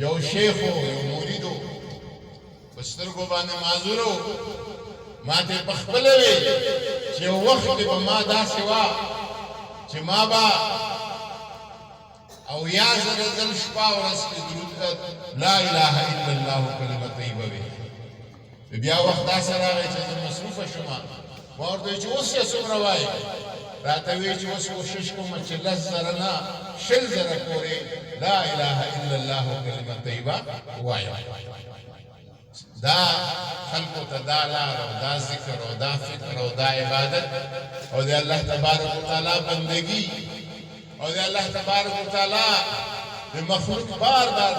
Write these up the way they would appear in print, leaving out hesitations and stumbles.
You شیخ و you مرید و په سترګو باندې معذور و ما ته په خپله وی چې یو وخت کې به ما داسې وه چې ما به او یا زره ځل شپه ورځ کې درود لا اله الا الله کلمه طیبه وی بیا وخت داسې راغی چې زه مصروفه شوم ما ورته ویل چې اوس یې څومره وایي راته وی چې اوس کوشش کوم چې 10 زره نه 20 زره پورې لا اله الا الله کلمه طیبه ووایم دا خلقو ته دا لار او دا ذکر او دا فکر او دا عبادت او د الله تبارک وتعالی بندگی او د الله تبارک وتعالی د مخلوق بار بار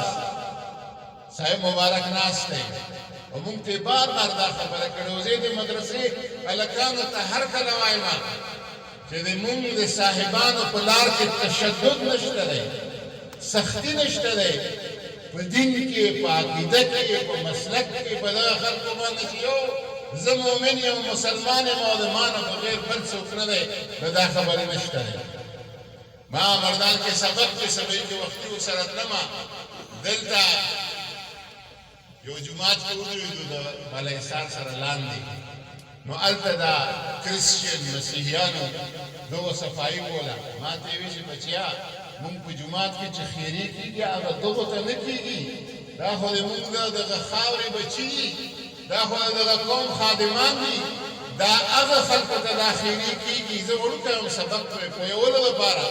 صاحب مبارک ناس دی او مونږ ته بار بار دا خبره کړو زه د مدرسې الکانو ته هر کله وایم چې د مونږ د صاحبانو په لار کې تشدد نشته دی سختی نشته دی په دین کې په عقیده کې په مسلک کې په دغه خلکو باندې چې یو زه مؤمن یم مسلمان یم او د ما نه بغیر بل څوک نه دی نو دا خبرې نشته دی ما مردان کې سبق کې سبق کې وختي ورسره تلمه دلته یو جومات کې ودرېدو د بالاحصار سره لاندې نو هلته دا کرسچین مسیحیانو دغه صفایي بوله ما ته یې ویل چې بچیا مونږ په جومات کې چې خیرې کېږي هغه دغو ته نه کېږي دا خو د مونږ دغه خاورې بچي دي دا خو د دغه قوم خادمان دي دا هغه خلکو ته دا خیرې کېږي زه وړوکی یم سبق پرې پویولو لپاره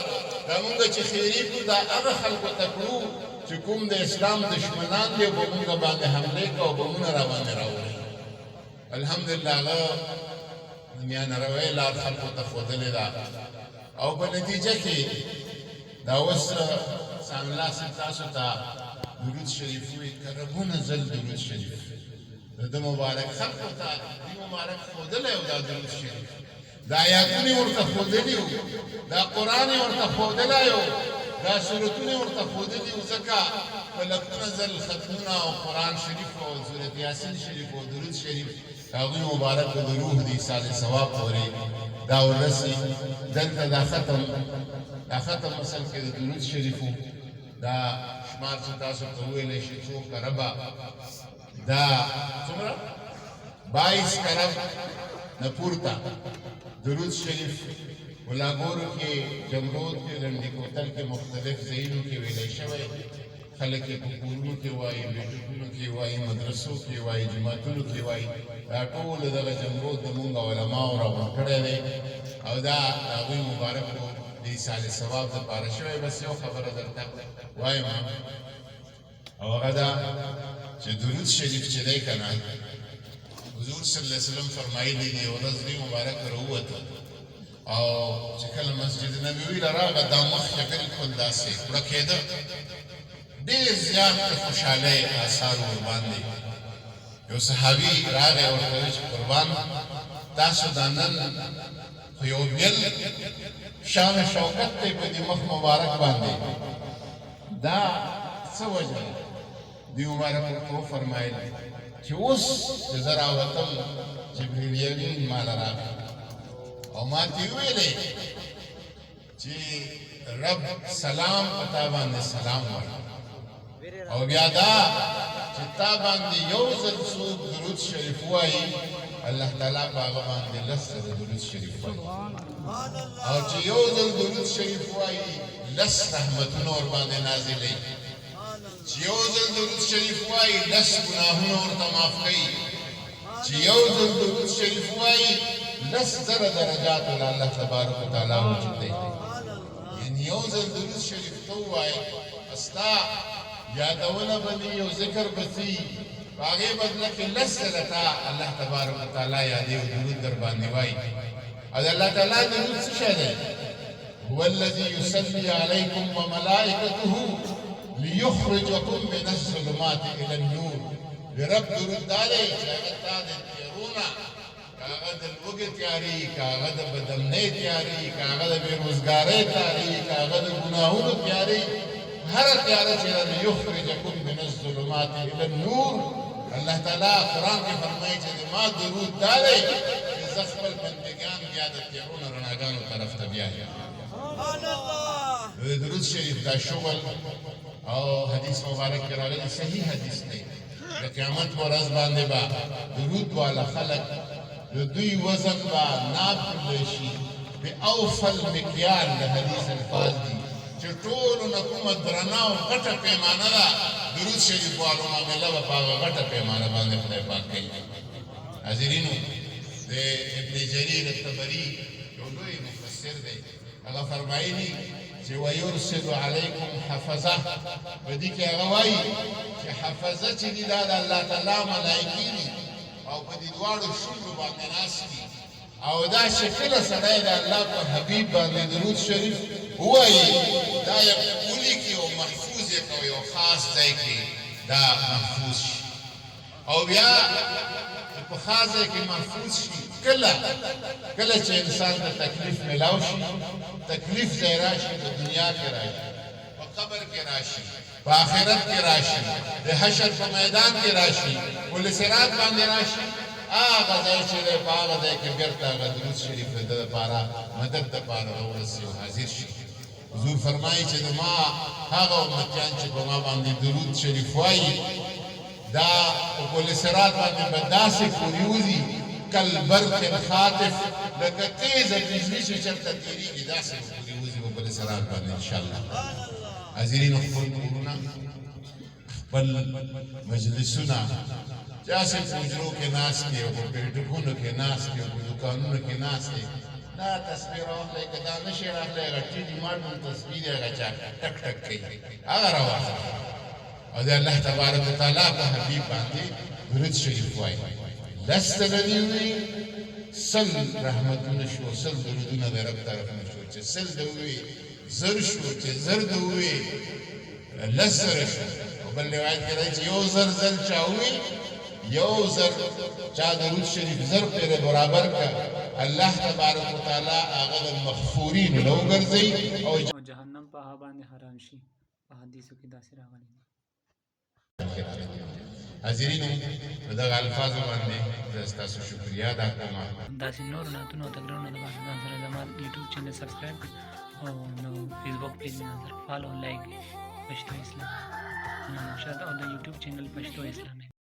دا مونږ چې خیرې کړو دا هغه خلکو ته کړو چې کوم د اسلام دشمنان دي به مونږ باندې حملې کوي بمونه راباندې راوړي الحمدلله هغه د میانه روۍ لار خلکو ته ښودلې ده او په نتیجه کې دا اوس ساملا صاحب تاسو ته درود شریف وایي کربونه ځل درود شریف د ده مبارک خلکو ته دې مبارک ښودلی و دا درود شریف دا آیاتونه یې ورته ښودلي وو دا قرآن یې ورته ښودلی و دا سورتونه یې ورته ښودلي وو ځکه په لکونه ځل ختمونه او قرآن شریف او سورت یاسین شریف او درود شریف هغوی مبارک د روح د ایصال ثواب پورې دا ورسي دلته دا ختم اصل کې د درود شریفو دا شمار چې تاسو ته وویلی شي څو کربه دا څومره 22 کرب نه پورته درود شریف ولاګورو کې جمرود کې لنډي کوتل کې مختلف ځایونو کې ویلی شوی خلک یې په کورونو کې وایي بیټکونو کې وایي مدرسو کې وایي جوماتونو کې وایي دا ټول دغه جمرود د مونږ علماو راغونډ کړی دی او دا د هغوی مبارکو د ایصال ثواب دپاره شوی بس یو خبره درته وایم او هغه دا چې درود شریف چې دی که نه حضور صلی الله علیه وسلم فرمایلي دي یو ورځ دوی مبارک راووته او چې کله مسجد نبوي له راغله دا مخکې بلکل داسې کړکېده ډېر زیات د خوشحالۍ آثار ورباندې یو صحابي راغی ورته ویل چې قربان تاسو دا نن خو یو بېل شان شوکت دی په دې مخ مبارک باندې دا څه وجه ده دوی مبارک ورته وفرمایل چې اوس چې زه راوتم جبریل امین ماله راغی او ما ته ویلې چې رب سلام په تا باندې سلام وایي او بیا دا چې تا باندې یو ځل څوک درود شریف وایي الله تعالی په هغه باندې 10 ځله درود شریف وایي او چې یو ځل درود شریف وایي 10 رحمتونه ورباندې نازلوي چې یو ځل درود شریف وایي 10 ګناهونه ورته معاف کوي چې یو ځل درود شریف وایي 10 زره درجات الله تبارک وتعالی ورکوي یعنی یو ځل درود شریف ته وایي استا یادونه باندې یو ذکر بسی هغه بدله کې لسلتا الله تبارک وتعالى یادې او درود در باندې وایي او الله تعالی درود څه شی دی هو الذي يصلي عليكم وملائكته ليخرجكم من الظلمات الى النور رب درود دالې چې هغه تا د تیرونا هغه د لوګي تیاری هغه د بدمنۍ تیاری هغه د بیروزګارۍ تیاری هغه د ګناهونو تیاری هر تیاره چې یخرجکم من الظلمات الى النور الله تعالی قرآن کې فرمایي چې ما درود دالې چې زه خپل بندګان بیا د تیارونو رڼاګانو طرف ته بیایم سبحان الله درود شریف دا شغل او حدیث مبارک کې راغلی صحیح حدیث دی د قیامت په ورځ باندې به درود والا خلک د دوی وزن به ناب کړلی شي باوفل مکیال د حدیث الفاظ دي چې ټولو نه کومه درنه او غټه پیمانه ده درود شریف والو معامله به په هغه غټه پیمانه باندې خدای پاک کوي. حاضرینو د ابن جریر الطبري یو لوی مفسر دی هغه فرمایلي چې ویرسل علیکم حفظه په دې کې هغه وایي چې حفظه چې دي دا د الله تعالی ملایکې دي او په دې دواړو شونډو باندې ناست دي او دا چې کله سړی د الله په حبیب باندې درود شریف ووایي دا یې ولیکي او محفوظ یې کوي او خاص ځای کې دا محفوظ شي او بیا په خاص ځای کې محفوظ شي کله چې انسان ته تکلیف ملاو شي تکلیف ځای راشي په دنیا کې راشي په قبر کې راشي په آخرت کې راشي د حشر په میدان کې راشي پل صراط باندې راشي هغه ځای چې دی په هغه ځای کې بېرته هغه درود شریف د ده دپاره مدد دپاره راورسي او حاضر شي. حضور فرمایي چې د ما هغه امتیان چې په ما باندې درود شریف وایي دا په پل صراط باندې به داسې پورې وځي کالبرق الخاطف لکه تیزه بجلي چې چېرته تېرېږي داسې به پورې وځي په پل صراط باندې انشاءالله. حاضرینو خپل کورونه خپل مجلسونه چاسې په حجرو کې ناست دي او په پیټکونو کې ناست دي او په دوکانونو کې ناست دي دا تصویر راواخلئ که دا نشئ راخلی هغه ټیټي ماډل تصویر دی هغه چا ټک ټک کوي هغه راواخلئ او د الله تبارک وتعالی په حبیب باندې درود شریف وایي. لس تللي وي سل رحمتونه شو سل درودونه د رب طرف نه شو چې سل د ووي زر شو چې زر د ووي لس زره شو او بل روایت کې راځي چې یو زر زر چا ووي یو زر چا درود شریف زر پرې برابر کړه الله تبارک وتعالی هغه د مغفورینو نه وګرځوي او جهنم په هغه باندې حرام شي په حدیثو کې داسې راغلي دي. حاضرینو په دغه الفاظو باندې زه ستاسو شکریا ادا کوم. داسې نور نعتونه او تقریرونه د باندې ځان سره زما یوټیوب چینل سبسکرایب او نو فیسبوک پیج مې نظر فالو لایک پښتو اسلام او د یوټیوب چینل پښتو اسلام